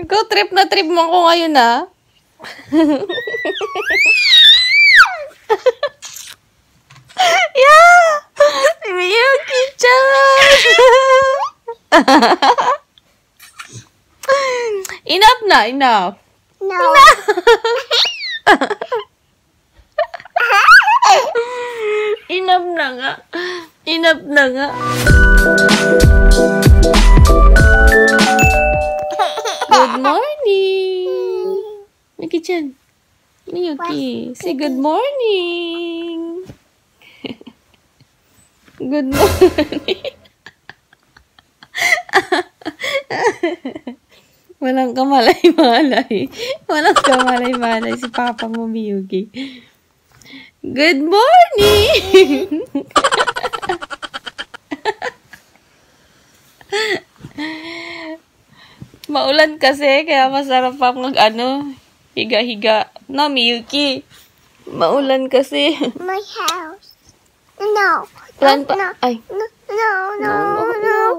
Ikaw, trip na trip mo ko ngayon, ah. Yeah! Miyuki-chan! Enough na, enough. No. Enough na nga. Enough na nga. Good morning. Miyuki-chan. Miyuki, say good morning. Good morning. Walang kamalay-malay. Walang kamalay-malay si Papa mo, Miyuki. Good morning! Maulan kasi, kaya masarap pa higa-higa. No, Miyuki. Maulan kasi. My house. No. Plan pa. No. Ay. No.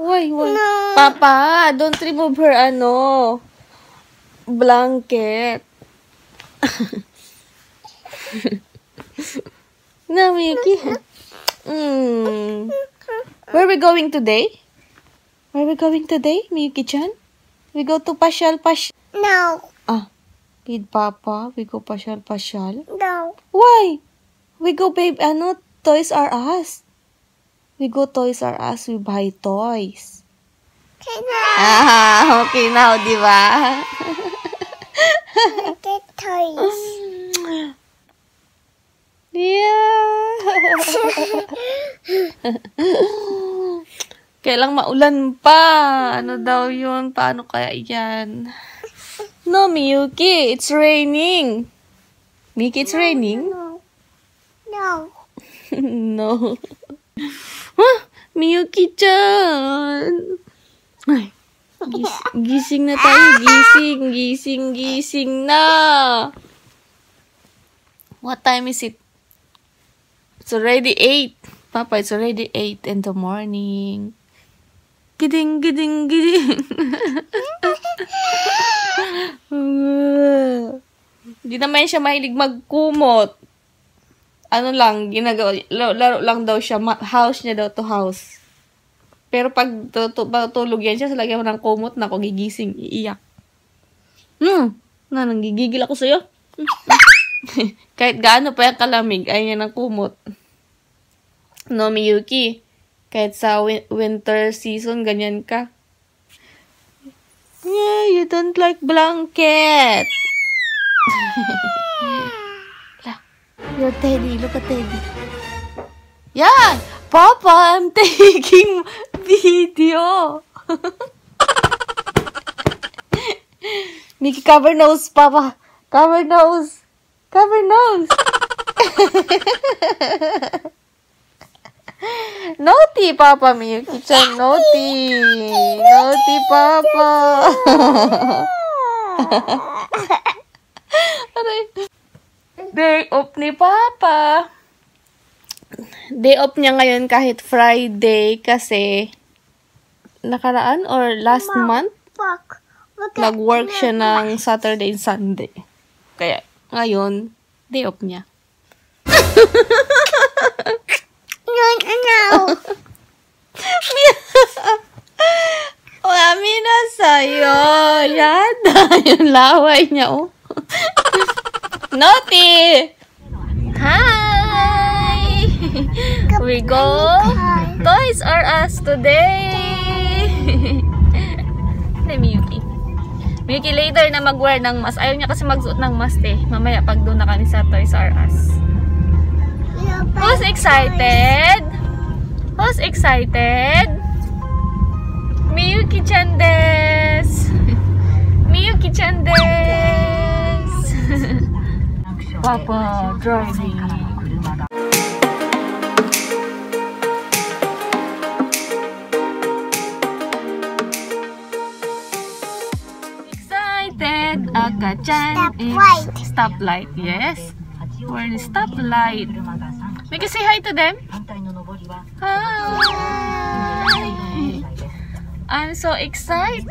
Why? No. Papa, don't remove her, blanket. No, Miyuki. Where are we going today? Miyuki-chan? We go to Pasyal. No. With Papa, we go Pasyal. No. Why? We go, babe, Toys R Us. We go Toys R Us, we buy toys. Okay now, di ba? Get toys. Yeah. Kailang maulan pa. Ano daw yun? Paano kaya yan? No, Miyuki, it's raining. Miyuki, it's raining? No. No. Miyuki-chan. Ay, gising na tayo. Gising na. What time is it? It's already 8. Papa, it's already 8 in the morning. Giding. Hindi naman siya mahilig magkumot. Laro lang daw siya. House niya daw to house. Pero pag tulog yan siya, lagyan mo ng kumot na ako gigising, iiyak. Nanggigigil ako sa'yo. Kahit gaano pa yung kalamig, ayaw niya ng kumot. No, Miyuki. Kahit sa winter season, ganyan ka. Yeah, you don't like blanket. Your Teddy, look at Teddy. Yeah, Papa, I'm taking video. Mickey, cover nose, Papa. Cover nose. Naughty, Papa, Miyuki-chan. Naughty, Papa. Day off ni Papa. Day off niya ngayon kahit Friday kasi nakaraan or last month nag-work siya ng Saturday and Sunday. Kaya ngayon, day off niya. No. Mami na sa'yo. Yada. Yung laway niya, oh. Naughty! Hi! We go Toys R Us today! Hey, Miyuki. Miyuki, later na mag-wear ng mask. Ayaw niya kasi magsuot ng mask eh. Mamaya pag doon na kami sa Toys R Us. Who's excited? Miyuki-chan desu! Miyuki-chan desu! Papa driving. Excited, Aka-chan. Stoplight, yes. We're in stoplight. We can say hi to them. Hi. I'm so excited.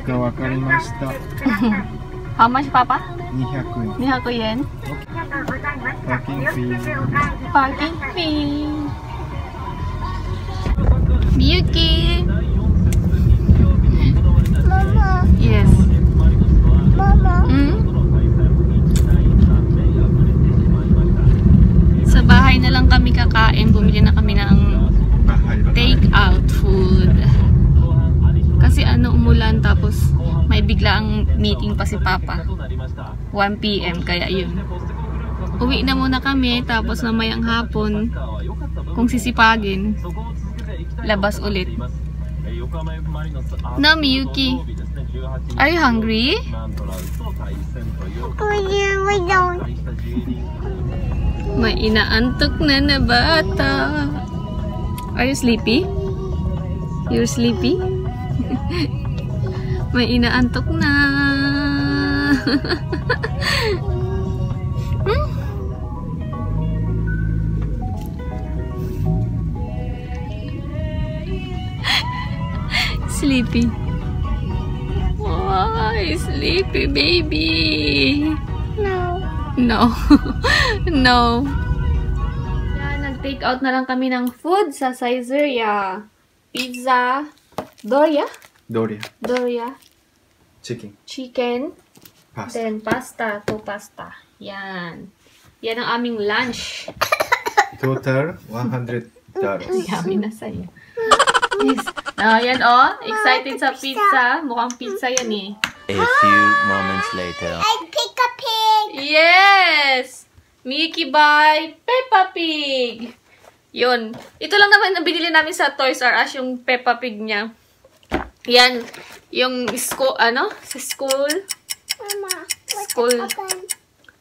かわかりました。How much, Papa? 200 200 yen. 円。パーキングフィー。 Parking fee. Miyuki. Mama, Yes. Mama. Sa bahay na lang kami kakain. Bumili na kami ng take out food. Kasi umulan tapos may biglaang meeting pa si Papa. 1 PM kaya yun. Uwi na muna kami tapos mamayang hapon kung sisipagin labas ulit. No, Miyuki. Are you hungry? We don't. May inaantok na bata. Are you sleepy? You're sleepy? May inaantok na. Sleepy. Why sleepy, baby? No. No. No. Yan, nag-take out na lang kami ng food sa Caesarea. Pizza. Doria? ドリア。 Doria. チキン。 Chicken. パスタ。 Then pasta. 2 pasta. Yan. Yan ang aming lunch. Total $100. Yummy na sa'yo. Yes. Yan excited sa pizza. Mukhang pizza yan eh. A few moments later. I pick a pig. Yes! Mickey by Peppa Pig. Yun. Ito lang naman ang binili namin sa Toys R Us, yung Peppa Pig niya. Yan. Yung school, sa school. Mama, what's School. open?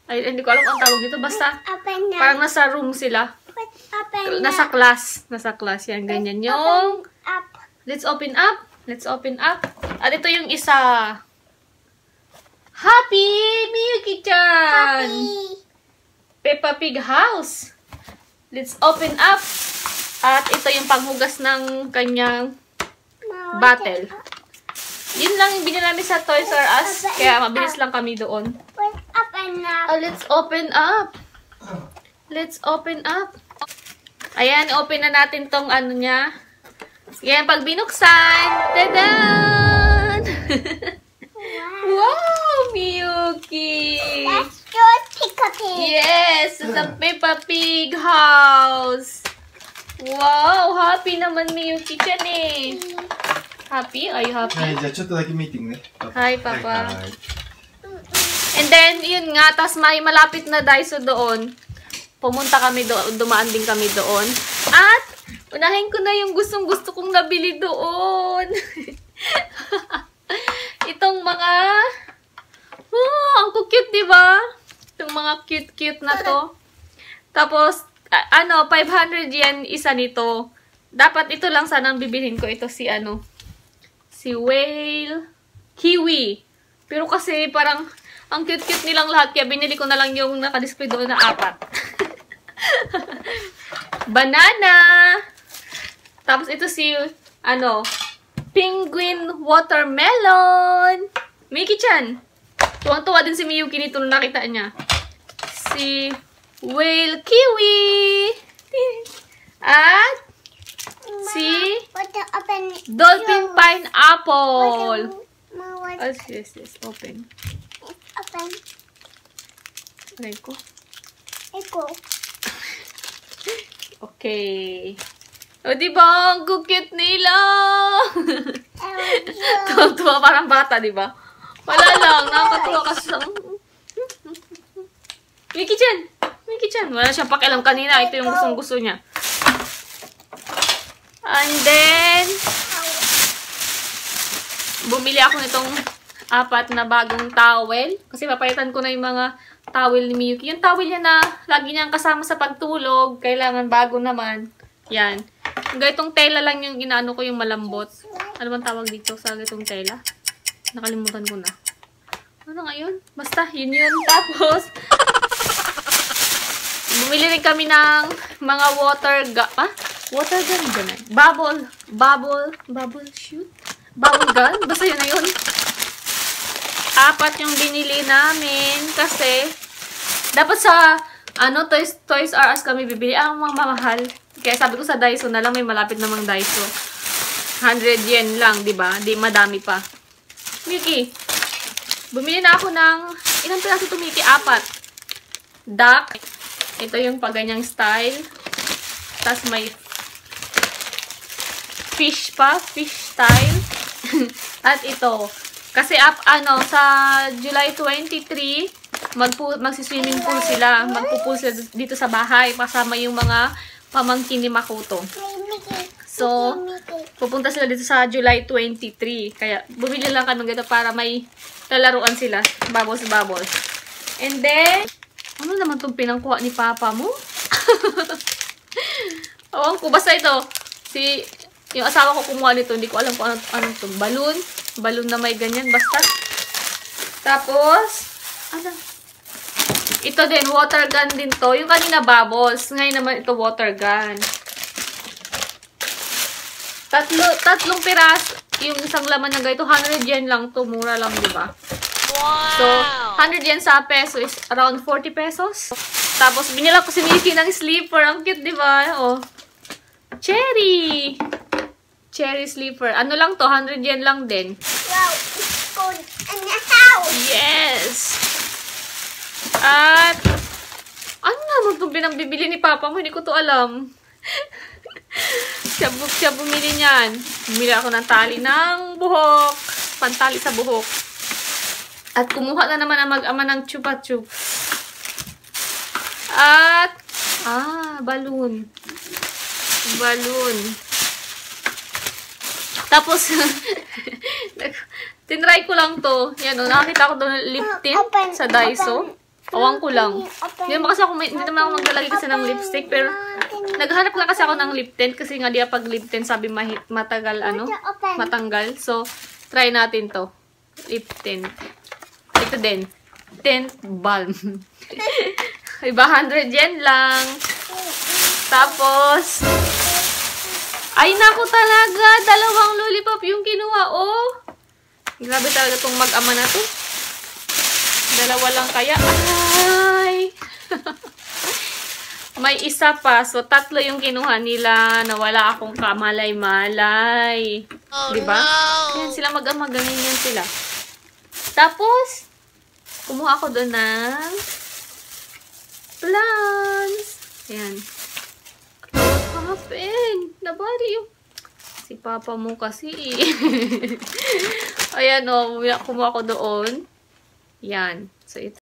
Ay, hindi ko alam ang tawag dito. Basta, Open now. parang nasa room sila. What's open Nasa class. Nasa class. Yan, ganyan. Yung, up. let's open up. Let's open up. At ito yung isa. Happy Miyuki-chan! Happy. Peppa Pig house. Let's open up. At ito yung panghugas ng kanyang Mama, bottle. Yun lang yung binili namin sa Toys R Us. Kaya mabilis lang kami doon. What's open now? Let's open up. Let's open up. Ayan, open na natin tong niya. Yan, pag binuksan. Tadan! Wow, Miyuki! Let's just pick a pig. Yes, it's a Peppa Pig house. Wow, happy naman Miyuki dyan eh. Happy? Are you は happy? い、じゃあちょっとだけミーティングね。 Hi, Papa. はいはい And then, yun nga, tas may malapit na Daiso doon. Pumunta kami doon, dumaan din kami doon. At, unahin ko na yung gustong-gusto kong nabili doon. Itong mga, ang cute, diba? Itong mga cute-cute na to. Tapos, 500 yen isa nito. Dapat ito lang sanang bibilhin ko. Ito si si Whale Kiwi. Pero kasi parang ang cute-cute nilang lahat. Kaya binili ko na lang yung nakadisplay doon na 4. Banana. Tapos ito si, Penguin Watermelon. Miki-chan. Tuwang-tuwa din si Miyuki nito nung nakita niya. Si Whale Kiwi. At si What's open? Dolphin Pineapple. Mama, Oh, yes, open. open. Aray ko. Ego. Okay. O, diba? Ang cute nila. Tuwa parang bata, diba? Wala lang. Nakakatuwa kasi sa... Miki-chan! Miki-chan! Wala siyang pakialam kanina. Ito yung gustong-gusto niya. And then, bumili ako nitong 4 na bagong towel. Kasi papalitan ko na yung mga towel ni Miyuki. Yung towel niya na lagi niyang kasama sa pagtulog. Kailangan bago naman. Yan. Ganitong tela lang yung inaano ko, yung malambot. Ano bang tawag dito sa ganitong tela? Nakalimutan ko na. Ano nga yun? Basta, yun. Tapos, bumili rin kami ng mga water gun ba na? Bubble shoot? Bubble gun? Basta yun na yun. apat yung binili namin kasi dapat sa Toys R Us kami bibili. Ang mga mamahal. Kaya sabi ko sa Daiso na lang, may malapit namang Daiso. 100 yen lang, di ba? Di madami pa. Mickey, bumili na ako ng ilang piraso ito, Mickey? 4. Duck. Ito yung paganyang style. Tapos may fish pa, fish style. At ito, kasi sa July 23, magsiswimming pool sila. Magpupool sila dito sa bahay. Kasama yung mga pamangkin ni Makoto. So, pupunta sila dito sa July 23. Kaya, bumili lang kami dito para may lalaruan sila. Bubbles. And then, ano naman itong pinangkuha ni Papa mo? Awang ko. Basta ito. Yung asawa ko kumuha nito. Hindi ko alam kung ano ito. Balloon. Balloon na may ganyan. Basta. Tapos, ito din, water gun din to. Yung kanina bubbles. Ngayon naman ito water gun. Tatlong piraso. Yung isang laman niya ito, 100 yen lang to. Mura lang, di ba? Wow! So, 100 yen sa peso is around 40 pesos. Tapos, binila ko si Mickey ng sleeper. Ang cute, di ba? Oh. Cherry! Cherry sleeper. Ano lang to? 100 yen lang din. Wow, it's good in the house. Yes! At, ano naman itong binambibili ni Papa mo? Hindi ko to alam. Siya bumili niyan. Bumili ako ng tali ng buhok. Pantali sa buhok. At kumuha na naman ang mag-ama ng chupa chup. At, balloon. Balloon. Tapos, tinry ko lang to. Yan o, nakakita ko doon lip tint sa Daiso. Awang ko lang. Hindi naman ako maglalagay kasi ng lipstick. Pero, naghanap lang kasi ako ng lip tint. Kasi nga diya pag lip tint, sabi matagal, matanggal. So, try natin to. Lip tint. Ito din. Tint balm. Iba 100 yen lang. Tapos, ay naku talaga. 2 lollipop yung kinuha. Oh. Grabe talaga itong mag-ama na to. 2 lang kaya. Ay! May isa pa. So, 3 yung kinuha nila na wala akong kamalay-malay. Oh, diba? No. Yan sila mag-ama. Ganyan sila. Tapos, kumuha ako doon ng plants. Ayan. What happened? Nabali yung si Papa mo kasi. Ayan o. Kumuha ako doon. Yan. So, ito